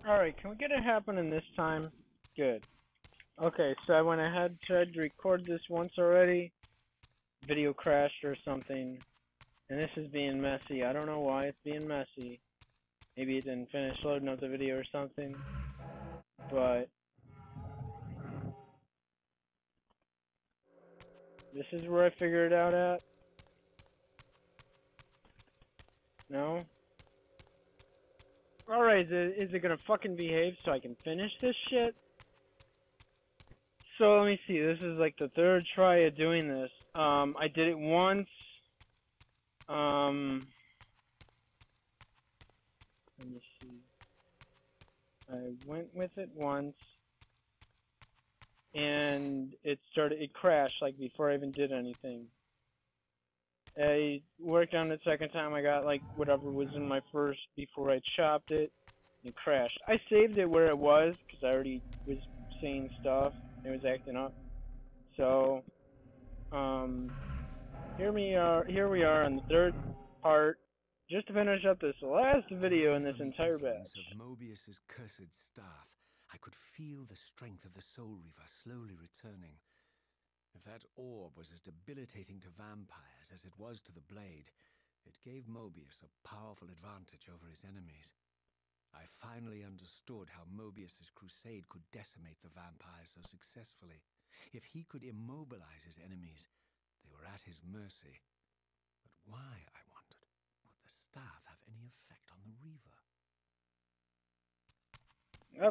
Alright, can we get it happening this time? Good. Okay, so I went ahead, tried to record this once already. Video crashed or something. And this is being messy. I don't know why it's being messy. Maybe it didn't finish loading up the video or something. But this is where I figured it out at. No? Alright, is it gonna fucking behave so I can finish this shit? So let me see, this is like the third try of doing this. I did it once. Let me see. I went with it once. And it crashed like before I even did anything. I worked on it second time. I got like whatever was in my first before I chopped it. It crashed. I saved it where it was because I already was seeing stuff. It was acting up. So, here we are on the third part, just to finish up this last video in this entire batch. Of Mobius's cursed staff, I could feel the strength of the Soul Reaver slowly returning. If that orb was as debilitating to vampires as it was to the blade, it gave Mobius a powerful advantage over his enemies. I finally understood how Mobius's crusade could decimate the vampires so successfully. If he could immobilize his enemies, they were at his mercy. But why, I wondered, would the staff have any effect on the Reaver?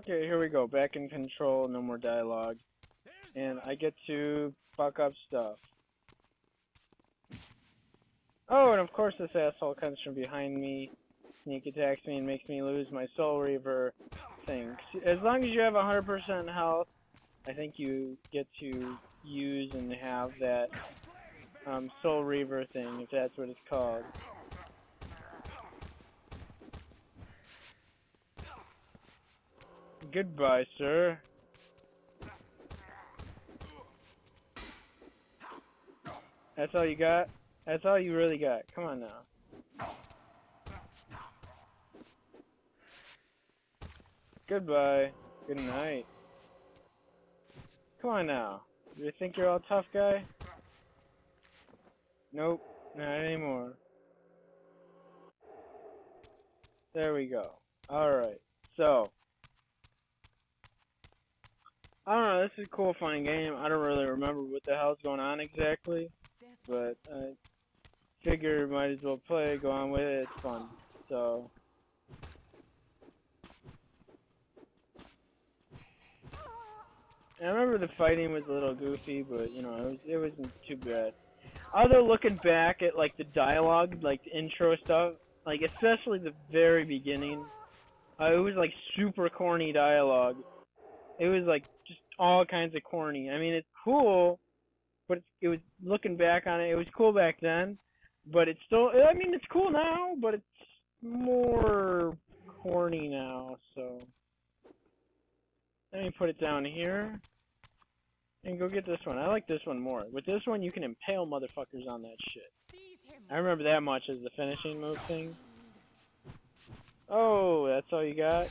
Okay, here we go. Back in control, no more dialogue. And I get to fuck up stuff. Oh, and of course this asshole comes from behind me, sneak attacks me, and makes me lose my Soul Reaver thing. As long as you have 100% health, I think you get to use and have that Soul Reaver thing, if that's what it's called. Goodbye, sir. That's all you got? That's all you really got. Come on now. Goodbye. Good night. Come on now. You think you're all tough, guy? Nope. Not anymore. There we go. Alright. So. I don't know. This is a cool, fun game. I don't really remember what the hell's going on exactly. But I figure might as well play, go on with it, it's fun. So I remember the fighting was a little goofy, but you know, it wasn't too bad. Although looking back at like the dialogue, like the intro stuff, like especially the very beginning, it was like super corny dialogue. It was like just all kinds of corny. I mean, it's cool. But it was, looking back on it, it was cool back then, but it's still, I mean, it's cool now, but it's more corny now, so. Let me put it down here, and go get this one. I like this one more. With this one, you can impale motherfuckers on that shit. I remember that much as the finishing move thing. Oh, that's all you got?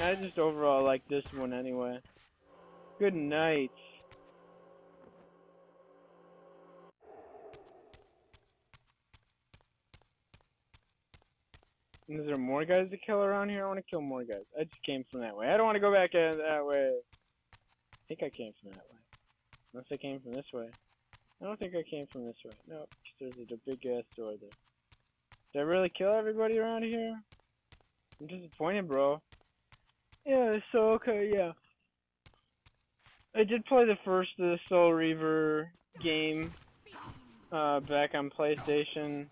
I just overall like this one anyway. Good night. Is there more guys to kill around here? I want to kill more guys. I just came from that way. I don't want to go back that way. I think I came from that way. Unless I came from this way. I don't think I came from this way. No, there's a big ass door there. Did I really kill everybody around here? I'm disappointed, bro. Yeah, so, okay, yeah. I did play the first of the Soul Reaver game back on PlayStation.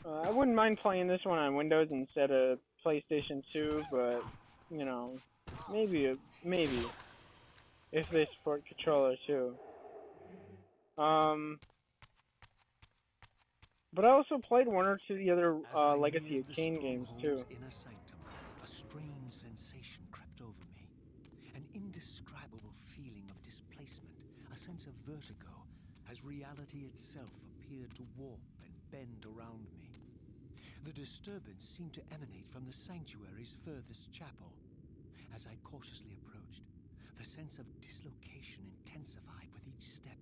I wouldn't mind playing this one on Windows instead of PlayStation 2, but, you know, maybe, if they support controller too. But I also played one or two of the other Legacy of Kain games too. Inner sanctum, a strange sensation crept over me. An indescribable feeling of displacement, a sense of vertigo, as reality itself appeared to warp and bend around me. The disturbance seemed to emanate from the sanctuary's furthest chapel. As I cautiously approached, the sense of dislocation intensified with each step.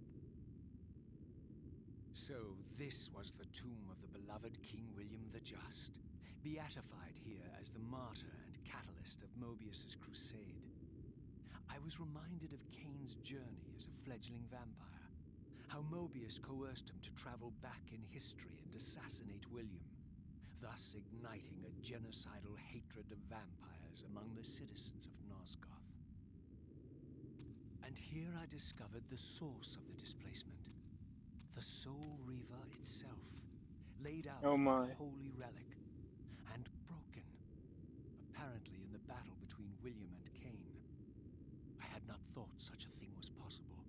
So this was the tomb of the beloved King William the Just, beatified here as the martyr and catalyst of Mobius's crusade. I was reminded of Cain's journey as a fledgling vampire, how Mobius coerced him to travel back in history and assassinate William, thus igniting a genocidal hatred of vampires among the citizens of Nosgoth. And here I discovered the source of the displacement. The Soul Reaver itself, laid out Oh my. like a holy relic, and broken, apparently in the battle between William and Cain. I had not thought such a thing was possible,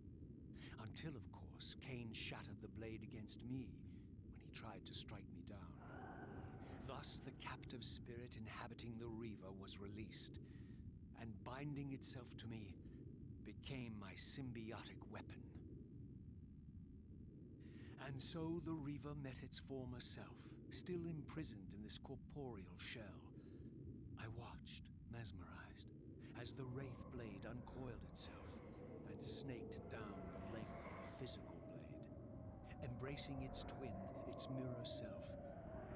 until, of course, Cain shattered the blade against me when he tried to strike me down. Thus, the captive spirit inhabiting the Reaver was released, and binding itself to me, became my symbiotic weapon. And so the Reaver met its former self, still imprisoned in this corporeal shell. I watched, mesmerized, as the Wraith blade uncoiled itself and snaked down the length of the physical blade. Embracing its twin, its mirror self,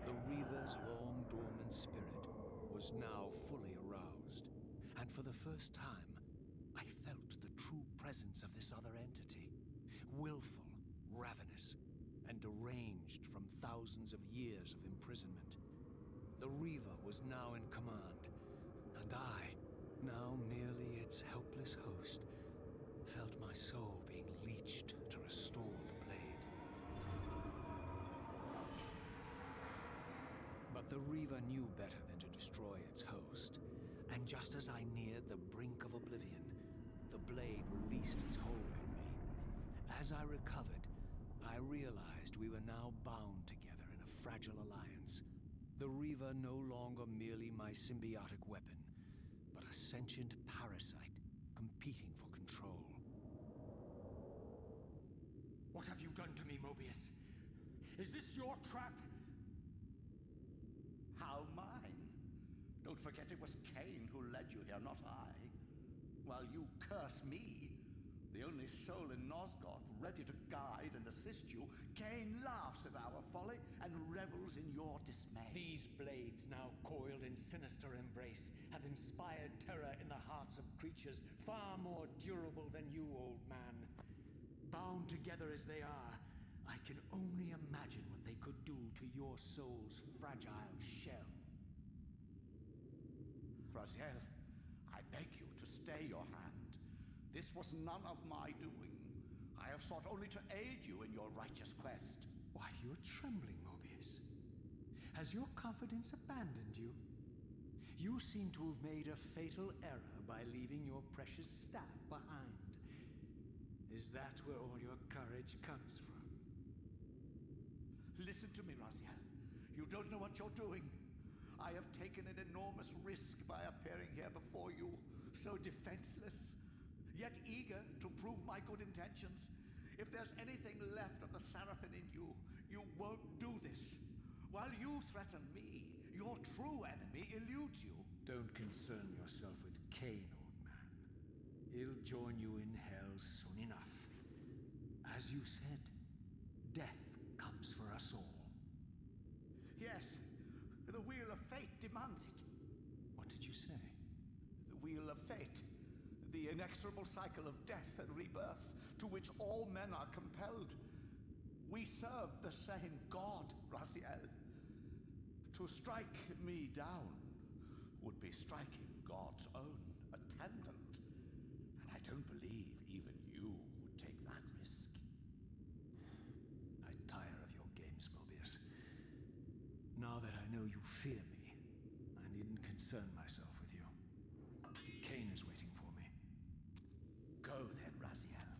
the Reaver's long-dormant spirit was now fully aroused. And for the first time, I felt the true presence of this other entity, willful, ravenous, and deranged from thousands of years of imprisonment. The Reaver was now in command, and I, now merely its helpless host, felt my soul being leached to restore the blade. But the Reaver knew better than to destroy its host, and just as I neared the brink of oblivion, the blade released its hold on me. As I recovered, I realized we were now bound together in a fragile alliance. The Reaver no longer merely my symbiotic weapon, but a sentient parasite competing for control. What have you done to me, Mobius? Is this your trap? How mine? Don't forget it was Cain who led you here, not I. While you curse me, the only soul in Nosgoth ready to guide and assist you, Cain laughs at our folly and revels in your dismay. These blades, now coiled in sinister embrace, have inspired terror in the hearts of creatures far more durable than you, old man. Bound together as they are, I can only imagine what they could do to your soul's fragile shell. Raziel, I beg you to stay your hand. This was none of my doing. I have sought only to aid you in your righteous quest. Why, you're trembling, Mobius. Has your confidence abandoned you? You seem to have made a fatal error by leaving your precious staff behind. Is that where all your courage comes from? Listen to me, Raziel. You don't know what you're doing. I have taken an enormous risk by appearing here before you, so defenseless, yet eager to prove my good intentions. If there's anything left of the Seraphim in you, you won't do this. While you threaten me, your true enemy eludes you. Don't concern yourself with Cain, old man. He'll join you in hell soon enough. As you said, death comes for us all. Yes, the wheel of fate demands it. What did you say? The wheel of fate. The inexorable cycle of death and rebirth to which all men are compelled. We serve the same God, Raziel. To strike me down would be striking God's own attendant. And I don't believe even you would take that risk. I tire of your games, Mobius. Now that I know you fear me, I needn't concern myself with you. Cain is waiting for me. Go then, Raziel.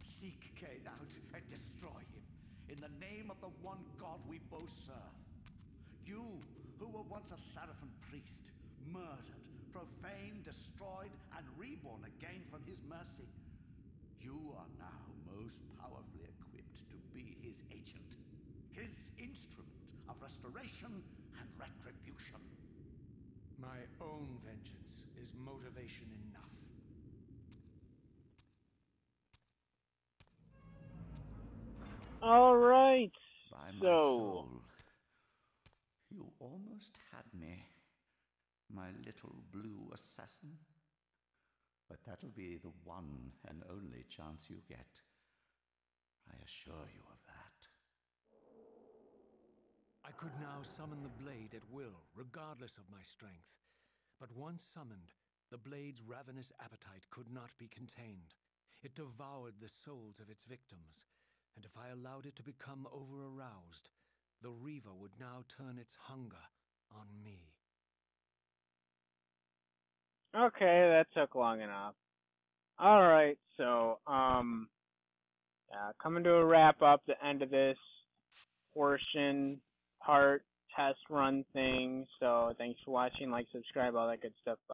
Seek Cain out and destroy him in the name of the one God we both serve. You, who were once a Seraphim priest, murdered, profaned, destroyed, and reborn again from his mercy. You are now most powerfully equipped to be his agent, his instrument. restoration and retribution. My own vengeance is motivation enough. All right. By my So, soul, you almost had me, my little blue assassin. But that'll be the one and only chance you get. I assure you of that. I could now summon the blade at will, regardless of my strength. But once summoned, the blade's ravenous appetite could not be contained. It devoured the souls of its victims, and if I allowed it to become over-aroused, the Reaver would now turn its hunger on me. okay, that took long enough. All right, so coming to a wrap up, the end of this portion, part, test run thing. So thanks for watching, like, subscribe, all that good stuff. Bye.